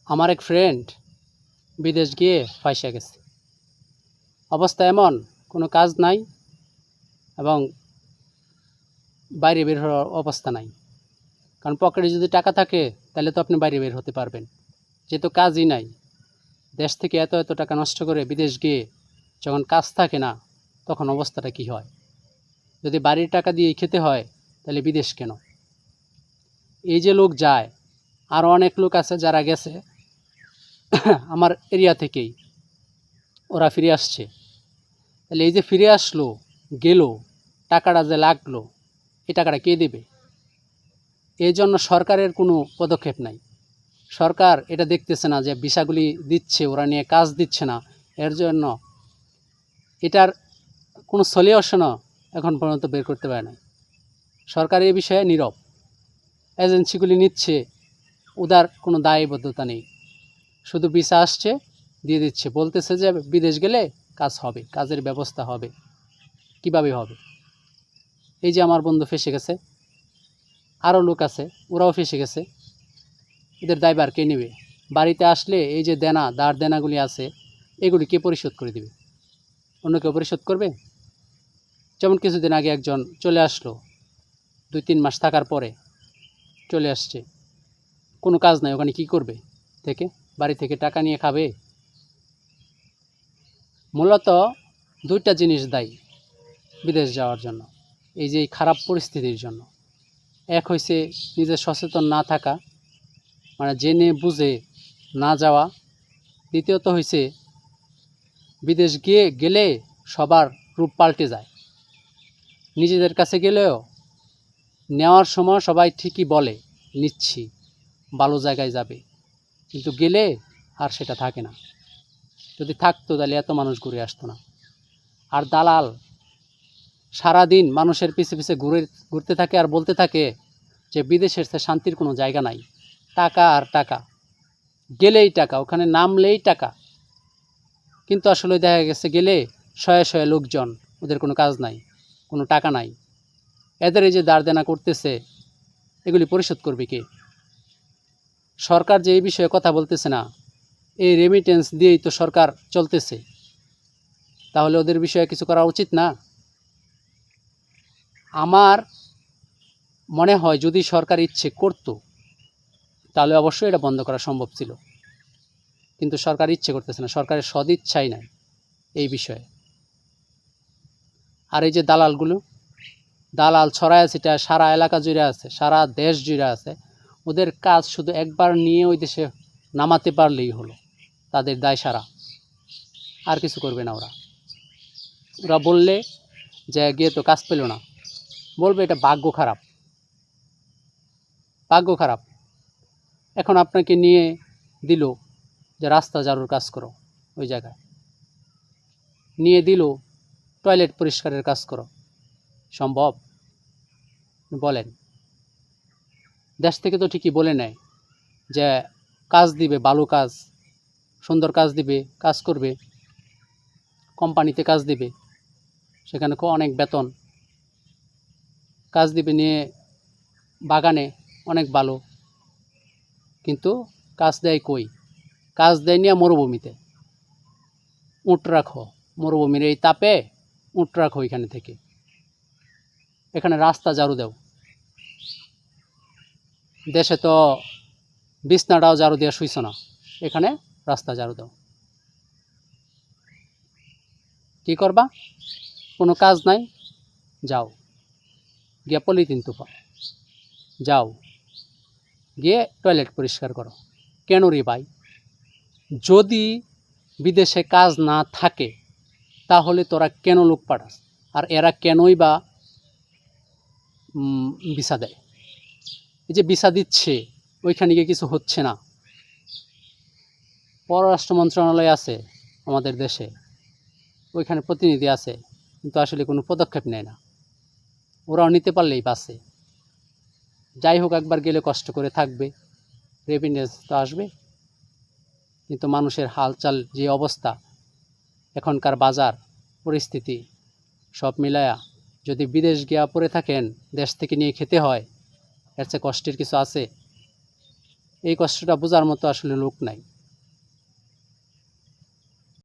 আমার এক ফ্রেন্ড বিদেশ গিয়ে ফাঁসে গেছে। অবস্থা এমন, কোনো কাজ নাই এবং বাইরে বের হওয়ার অবস্থা নাই। কারণ পকেটে যদি টাকা থাকে তাহলে তো আপনি বাইরে বের হতে পারবেন, যেহেতু কাজই নাই। দেশ থেকে এত এত টাকা নষ্ট করে বিদেশ গিয়ে যখন কাজ থাকে না, তখন অবস্থাটা কি হয়? যদি বাড়ির টাকা দিয়ে খেতে হয় তাহলে বিদেশ কেন? এই যে লোক যায়, আরও অনেক লোক আছে যারা গেছে আমার এরিয়া থেকেই, ওরা ফিরে আসছে। তাহলে এই যে ফিরে আসলো, গেল, টাকাটা যে লাগলো, এই টাকাটা কে দেবে? এই জন্য সরকারের কোনো পদক্ষেপ নাই। সরকার এটা দেখতেছে না যে ভিসাগুলি দিচ্ছে, ওরা নিয়ে কাজ দিচ্ছে না। এর জন্য এটার কোনো সলিউশনও এখন পর্যন্ত বের করতে পারে না। সরকার এই বিষয়ে নীরব। এজেন্সিগুলি নিচ্ছে, ওদের কোনো দায়বদ্ধতা নেই। শুধু ভিসা আসছে, দিয়ে দিচ্ছে, বলতেছে যে বিদেশ গেলে কাজ হবে, কাজের ব্যবস্থা হবে। কিভাবে হবে? এই যে আমার বন্ধু ফেসে গেছে, আরও লোক আছে, ওরাও ফেসে গেছে। এদের দায়ভার কে নেবে? বাড়িতে আসলে এই যে দাঁড় দেনাগুলি আছে, এগুলি কে পরিশোধ করে দেবে? অন্য কেউ পরিশোধ করবে? যেমন কিছুদিন আগে একজন চলে আসলো, 2-3 মাস থাকার পরে চলে আসছে, কোনো কাজ নাই, ওখানে কি করবে? থেকে বাড়ি থেকে টাকা নিয়ে খাবে? মূলত দুইটা জিনিস দায়ী বিদেশ যাওয়ার জন্য, এই যে খারাপ পরিস্থিতির জন্য। এক হইছে নিজে সচেতন না থাকা, মানে জেনে বুঝে না যাওয়া। দ্বিতীয়ত হইছে বিদেশ গেলে সবার রূপ পাল্টে যায়। নিজেদের কাছে গেলেও নেওয়ার সময় সবাই ঠিকই বলে নিচ্ছি, ভালো জায়গায় যাবে, কিন্তু গেলে আর সেটা থাকে না। যদি থাকতো তাহলে এত মানুষ ঘুরে আসতো না। আর দালাল সারাদিন মানুষের পিছে পিছে ঘুরতে থাকে আর বলতে থাকে যে বিদেশের সে শান্তির কোনো জায়গা নাই, টাকা আর টাকা, গেলেই টাকা, ওখানে নামলেই টাকা। কিন্তু আসলে দেখা গেছে গেলে শয়ে শয়ে লোকজন, ওদের কোনো কাজ নাই, কোনো টাকা নাই। এদের এই যে দাঁড় দেনা করতেছে, এগুলি পরিশোধ করবে কে? সরকার যে এই বিষয়ে কথা বলতেছে না, এই রেমিটেন্স দিয়েই তো সরকার চলতেছে। তাহলে ওদের বিষয়ে কিছু করা উচিত না? আমার মনে হয় যদি সরকার ইচ্ছে করত তাহলে অবশ্যই এটা বন্ধ করা সম্ভব ছিল, কিন্তু সরকার ইচ্ছে করতেছে না, সরকারের সদিচ্ছাই নাই এই বিষয়ে। আর এই যে দালাল ছড়ায় সেটা সারা এলাকা জুড়ে আছে, সারা দেশ জুড়ে আছে। ওদের কাজ শুধু একবার নিয়ে ওই দেশে নামাতে পারলেই হলো, তাদের দায় সারা, আর কিছু করবে না। ওরা ওরা বললে যে গিয়ে তো কাজ পেল না, বলবে এটা ভাগ্য খারাপ, ভাগ্য খারাপ। এখন আপনাকে নিয়ে দিল যে রাস্তা ঝাড়ুর কাজ করো, ওই জায়গায় নিয়ে দিল টয়লেট পরিষ্কারের কাজ করো, সম্ভব? বলেন। দেশ থেকে তো ঠিকই বলে নেয় যে কাজ দিবে, ভালো কাজ, সুন্দর কাজ দিবে, কাজ করবে, কোম্পানিতে কাজ দিবে, সেখানে অনেক বেতন, কাজ দিবে নিয়ে বাগানে, অনেক ভালো। কিন্তু কাজ দেয় কই? কাজ দেয় নিয়ে মরুভূমিতে। উঁট রাখো, মরুভূমির এই তাপে উঁট রাখো এখানে থেকে, এখানে রাস্তা ঝাড়ু দাও। দেশে তো বিছনাটাও ঝাড়ু দিয়ে শুইছ না, এখানে রাস্তা ঝাড়ু দাও। কী করবা? কোনো কাজ নাই, যাও গিয়ে পলিথিন তুফা, যাও গিয়ে টয়লেট পরিষ্কার করো। কেন রে ভাই? যদি বিদেশে কাজ না থাকে তাহলে তোরা কেন লোক পাঠাস? আর এরা কেনই বা ভিসা দেয়? এই যে ভিসা দিচ্ছে, ওইখানে গিয়ে কিছু হচ্ছে না। পররাষ্ট্র মন্ত্রণালয় আছে আমাদের দেশে, ওইখানে প্রতিনিধি আছে, কিন্তু আসলে কোনো পদক্ষেপ নেয় না। ওরাও নিতে পারলেই বাসে। যাই হোক, একবার গেলে কষ্ট করে থাকবে, রেভিনিউস তো আসবে, কিন্তু মানুষের হালচাল যে অবস্থা, এখনকার বাজার পরিস্থিতি সব মিলায়া যদি বিদেশ গিয়া পড়ে থাকেন, দেশ থেকে নিয়ে খেতে হয়, এর চেয়ে কষ্টের কিছু আছে? এই কষ্টটা বোঝার মতো আসলে লোক নাই।